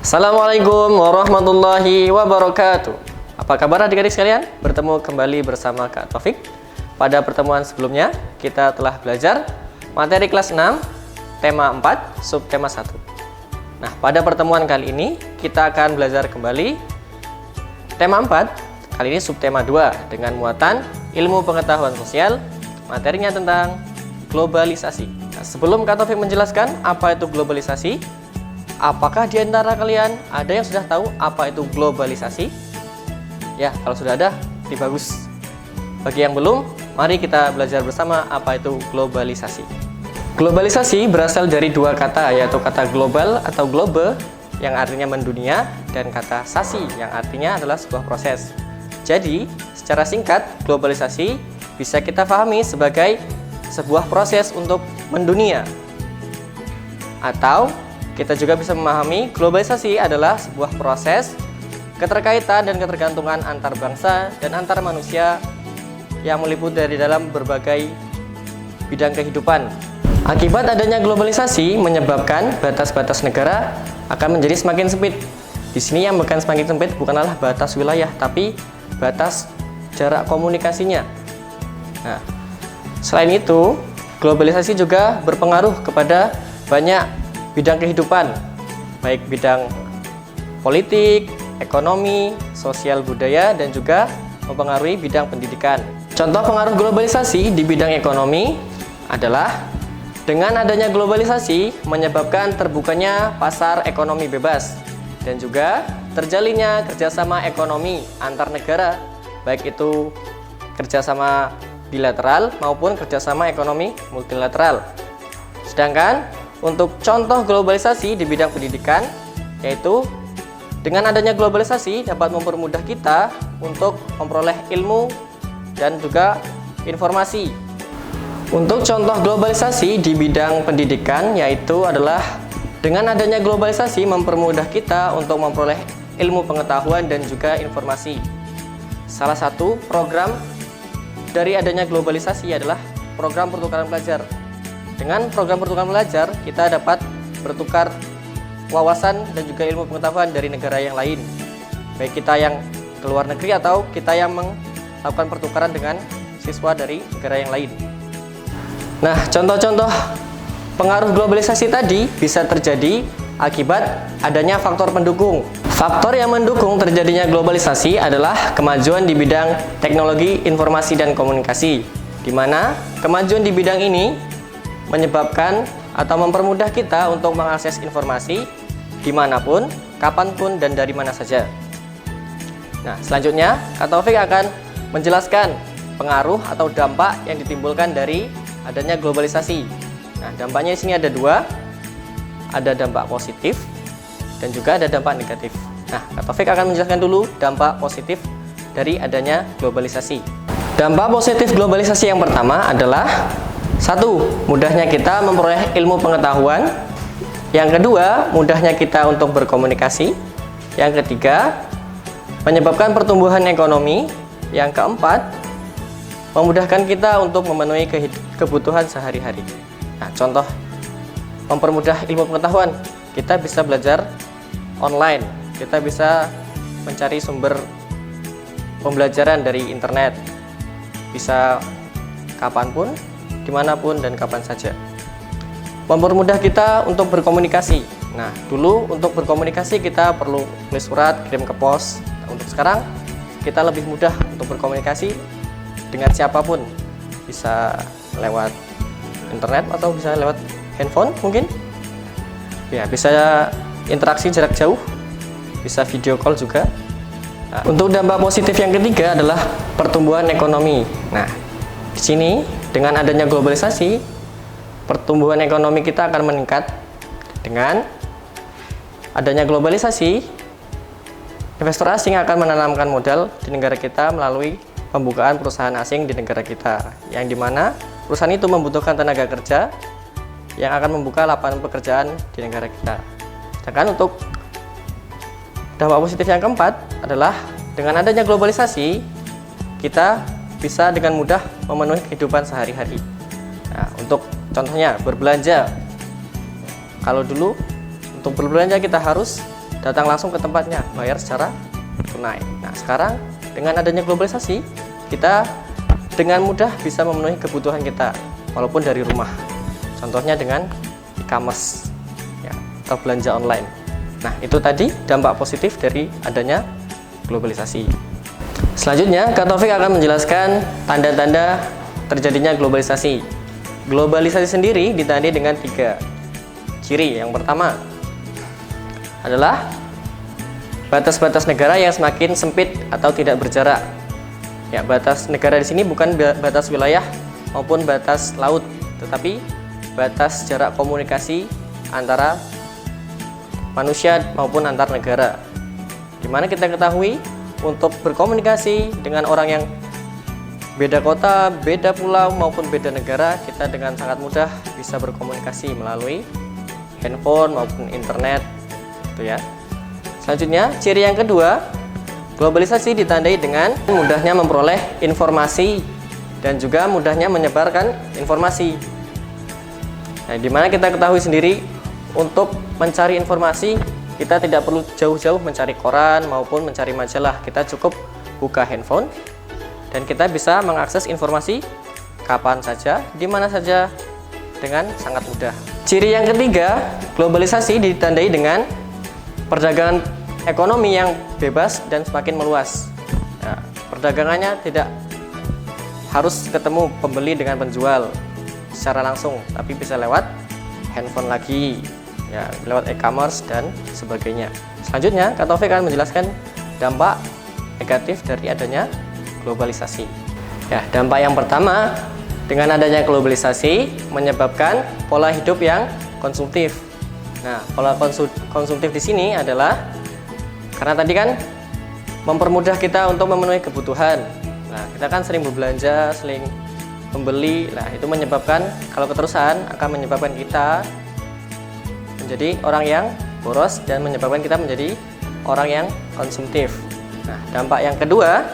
Assalamualaikum warahmatullahi wabarakatuh. Apa kabar adik-adik sekalian? Bertemu kembali bersama Kak Taufik. Pada pertemuan sebelumnya, kita telah belajar materi kelas 6, tema 4, subtema 1. Nah, pada pertemuan kali ini, kita akan belajar kembali tema 4, kali ini subtema 2, dengan muatan ilmu pengetahuan sosial, materinya tentang globalisasi. Nah, sebelum Kak Taufik menjelaskan apa itu globalisasi, apakah di antara kalian ada yang sudah tahu apa itu globalisasi? Ya, kalau sudah ada, lebih bagus. Bagi yang belum, mari kita belajar bersama apa itu globalisasi. Globalisasi berasal dari dua kata, yaitu kata global atau globe yang artinya mendunia dan kata sasi yang artinya adalah sebuah proses. Jadi, secara singkat, globalisasi bisa kita pahami sebagai sebuah proses untuk mendunia. Atau kita juga bisa memahami globalisasi adalah sebuah proses keterkaitan dan ketergantungan antar bangsa dan antar manusia yang meliputi dari dalam berbagai bidang kehidupan. Akibat adanya globalisasi menyebabkan batas-batas negara akan menjadi semakin sempit. Di sini yang bukan semakin sempit bukanlah batas wilayah, tapi batas jarak komunikasinya. Nah, selain itu, globalisasi juga berpengaruh kepada banyak bidang kehidupan, baik bidang politik, ekonomi, sosial budaya, dan juga mempengaruhi bidang pendidikan. Contoh pengaruh globalisasi di bidang ekonomi adalah dengan adanya globalisasi menyebabkan terbukanya pasar ekonomi bebas dan juga terjalinnya kerjasama ekonomi antar negara, baik itu kerjasama bilateral maupun kerjasama ekonomi multilateral. Sedangkan untuk contoh globalisasi di bidang pendidikan, yaitu dengan adanya globalisasi dapat mempermudah kita untuk memperoleh ilmu dan juga informasi. Untuk contoh globalisasi di bidang pendidikan, yaitu adalah dengan adanya globalisasi mempermudah kita untuk memperoleh ilmu pengetahuan dan juga informasi. Salah satu program dari adanya globalisasi adalah program pertukaran pelajar. Dengan program pertukaran pelajar, kita dapat bertukar wawasan dan juga ilmu pengetahuan dari negara yang lain. Baik kita yang ke luar negeri atau kita yang melakukan pertukaran dengan siswa dari negara yang lain. Nah, contoh-contoh pengaruh globalisasi tadi bisa terjadi akibat adanya faktor pendukung. Faktor yang mendukung terjadinya globalisasi adalah kemajuan di bidang teknologi informasi dan komunikasi, di mana kemajuan di bidang ini menyebabkan atau mempermudah kita untuk mengakses informasi dimanapun, kapanpun, dan dari mana saja. Nah, selanjutnya Kak Taufik akan menjelaskan pengaruh atau dampak yang ditimbulkan dari adanya globalisasi. Nah, dampaknya di sini ada dua, ada dampak positif dan juga ada dampak negatif. Nah, Kak Taufik akan menjelaskan dulu dampak positif dari adanya globalisasi. Dampak positif globalisasi yang pertama adalah 1. Mudahnya kita memperoleh ilmu pengetahuan. Yang kedua, mudahnya kita untuk berkomunikasi. Yang ketiga, menyebabkan pertumbuhan ekonomi. Yang keempat, memudahkan kita untuk memenuhi kebutuhan sehari-hari. Nah, contoh mempermudah ilmu pengetahuan, kita bisa belajar online, kita bisa mencari sumber pembelajaran dari internet, bisa kapanpun, dimanapun dan kapan saja. Mempermudah kita untuk berkomunikasi. Nah, dulu untuk berkomunikasi kita perlu tulis surat, kirim ke pos. Nah, untuk sekarang kita lebih mudah untuk berkomunikasi dengan siapapun. Bisa lewat internet atau bisa lewat handphone mungkin. Ya, bisa interaksi jarak jauh, bisa video call juga. Nah, untuk dampak positif yang ketiga adalah pertumbuhan ekonomi. Nah, di sini dengan adanya globalisasi, pertumbuhan ekonomi kita akan meningkat. Dengan adanya globalisasi, investor asing akan menanamkan modal di negara kita melalui pembukaan perusahaan asing di negara kita, yang dimana perusahaan itu membutuhkan tenaga kerja yang akan membuka lapangan pekerjaan di negara kita. Sedangkan untuk dampak positif yang keempat adalah dengan adanya globalisasi, kita bisa dengan mudah memenuhi kehidupan sehari-hari. Nah, untuk contohnya berbelanja. Kalau dulu untuk berbelanja kita harus datang langsung ke tempatnya, bayar secara tunai. Nah, sekarang dengan adanya globalisasi, kita dengan mudah bisa memenuhi kebutuhan kita walaupun dari rumah. Contohnya dengan e-commerce ya, atau belanja online. Nah, itu tadi dampak positif dari adanya globalisasi. Selanjutnya, Kak Taufik akan menjelaskan tanda-tanda terjadinya globalisasi. Globalisasi sendiri ditandai dengan 3 ciri. Yang pertama adalah batas-batas negara yang semakin sempit atau tidak berjarak. Ya, batas negara di sini bukan batas wilayah maupun batas laut, tetapi batas jarak komunikasi antara manusia maupun antar negara. Dimana kita ketahui untuk berkomunikasi dengan orang yang beda kota, beda pulau maupun beda negara, kita dengan sangat mudah bisa berkomunikasi melalui handphone maupun internet, gitu ya. Selanjutnya, ciri yang kedua, globalisasi ditandai dengan mudahnya memperoleh informasi dan juga mudahnya menyebarkan informasi. Nah, dimana kita ketahui sendiri untuk mencari informasi kita tidak perlu jauh-jauh mencari koran maupun mencari majalah. Kita cukup buka handphone dan kita bisa mengakses informasi kapan saja, di mana saja dengan sangat mudah. Ciri yang ketiga, globalisasi ditandai dengan perdagangan ekonomi yang bebas dan semakin meluas. Ya, perdagangannya tidak harus ketemu pembeli dengan penjual secara langsung, tapi bisa lewat handphone lagi, ya, lewat e-commerce dan sebagainya. Selanjutnya, Kak Taufik akan menjelaskan dampak negatif dari adanya globalisasi. Ya, dampak yang pertama, dengan adanya globalisasi menyebabkan pola hidup yang konsumtif. Nah, pola konsumtif di sini adalah karena tadi kan mempermudah kita untuk memenuhi kebutuhan. Nah, kita kan sering berbelanja, sering membeli. Nah, itu menyebabkan kalau keterusan akan menyebabkan kita menjadi orang yang boros dan menyebabkan kita menjadi orang yang konsumtif. Nah, dampak yang kedua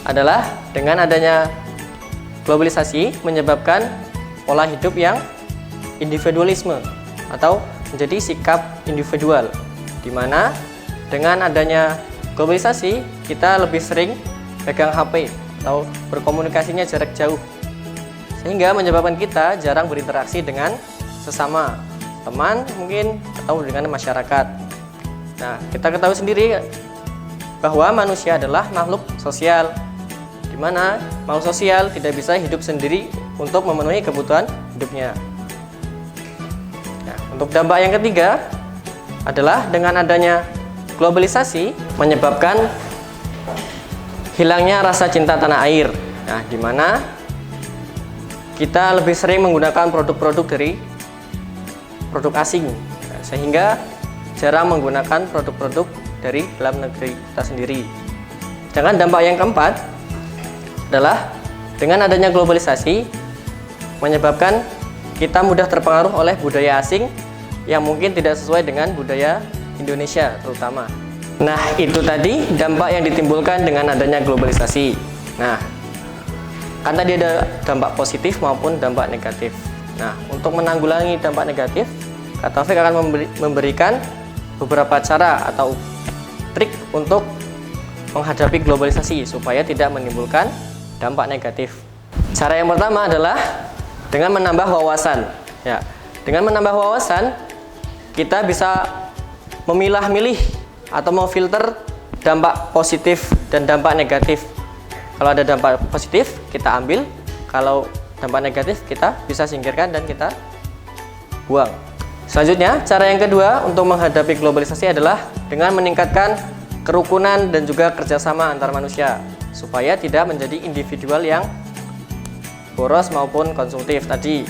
adalah dengan adanya globalisasi menyebabkan pola hidup yang individualisme atau menjadi sikap individual, di mana dengan adanya globalisasi kita lebih sering pegang HP atau berkomunikasinya jarak jauh, sehingga menyebabkan kita jarang berinteraksi dengan sesama teman mungkin atau dengan masyarakat. Nah, kita ketahui sendiri bahwa manusia adalah makhluk sosial, di mana makhluk sosial tidak bisa hidup sendiri untuk memenuhi kebutuhan hidupnya. Nah, untuk dampak yang ketiga adalah dengan adanya globalisasi menyebabkan hilangnya rasa cinta tanah air. Nah, di mana kita lebih sering menggunakan produk-produk dari produk asing, sehingga jarang menggunakan produk-produk dari dalam negeri kita sendiri. Sedangkan dampak yang keempat adalah dengan adanya globalisasi menyebabkan kita mudah terpengaruh oleh budaya asing yang mungkin tidak sesuai dengan budaya Indonesia terutama. Nah, itu tadi dampak yang ditimbulkan dengan adanya globalisasi. Nah, kan tadi ada dampak positif maupun dampak negatif. Nah, untuk menanggulangi dampak negatif, Kak Taufik akan memberikan beberapa cara atau trik untuk menghadapi globalisasi supaya tidak menimbulkan dampak negatif. Cara yang pertama adalah dengan menambah wawasan. Ya, dengan menambah wawasan, kita bisa memilah-milih atau memfilter dampak positif dan dampak negatif. Kalau ada dampak positif, kita ambil. Kalau dampak negatif, kita bisa singkirkan dan kita buang. Selanjutnya, cara yang kedua untuk menghadapi globalisasi adalah dengan meningkatkan kerukunan dan juga kerjasama antar manusia, supaya tidak menjadi individual yang boros maupun konsumtif tadi.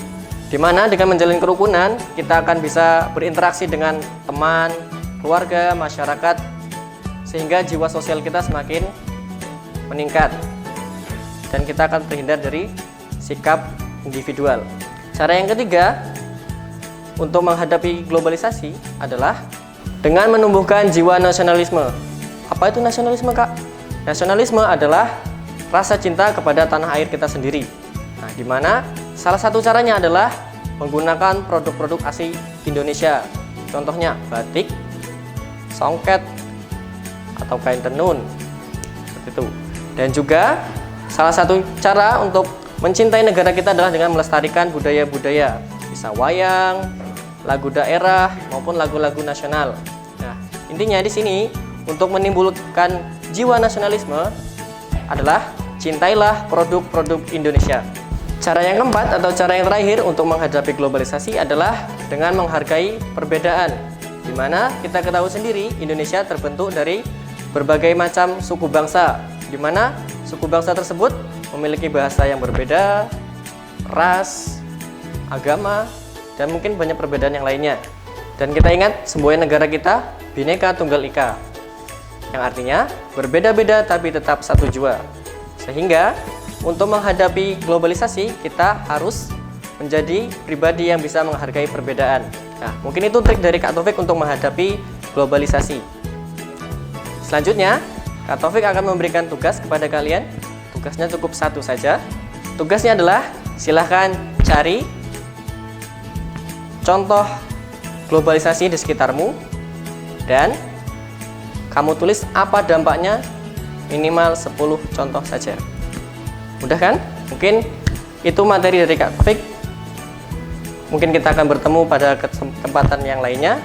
Dimana dengan menjalin kerukunan, kita akan bisa berinteraksi dengan teman, keluarga, masyarakat, sehingga jiwa sosial kita semakin meningkat dan kita akan terhindar dari sikap individual. Cara yang ketiga untuk menghadapi globalisasi adalah dengan menumbuhkan jiwa nasionalisme. Apa itu nasionalisme, Kak? Nasionalisme adalah rasa cinta kepada tanah air kita sendiri. Nah, di mana salah satu caranya adalah menggunakan produk-produk asli Indonesia. Contohnya batik, songket, atau kain tenun. Seperti itu. Dan juga salah satu cara untuk mencintai negara kita adalah dengan melestarikan budaya-budaya, bisa wayang, lagu daerah maupun lagu-lagu nasional. Nah, intinya di sini untuk menimbulkan jiwa nasionalisme adalah cintailah produk-produk Indonesia. Cara yang keempat atau cara yang terakhir untuk menghadapi globalisasi adalah dengan menghargai perbedaan, di mana kita ketahui sendiri Indonesia terbentuk dari berbagai macam suku bangsa, di mana suku bangsa tersebut memiliki bahasa yang berbeda, ras, agama, dan mungkin banyak perbedaan yang lainnya. Dan kita ingat sebuah negara kita Bhinneka Tunggal Ika, yang artinya berbeda-beda tapi tetap satu jua. Sehingga untuk menghadapi globalisasi kita harus menjadi pribadi yang bisa menghargai perbedaan. Nah, mungkin itu trik dari Kak Taufik untuk menghadapi globalisasi. Selanjutnya, Kak Taufik akan memberikan tugas kepada kalian. Tugasnya cukup satu saja. Tugasnya adalah silahkan cari contoh globalisasi di sekitarmu dan kamu tulis apa dampaknya, minimal 10 contoh saja. Mudah kan? Mungkin itu materi dari Kak Taufik. Mungkin kita akan bertemu pada kesempatan yang lainnya.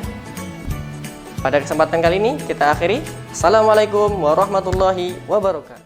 Pada kesempatan kali ini kita akhiri. Assalamualaikum warahmatullahi wabarakatuh.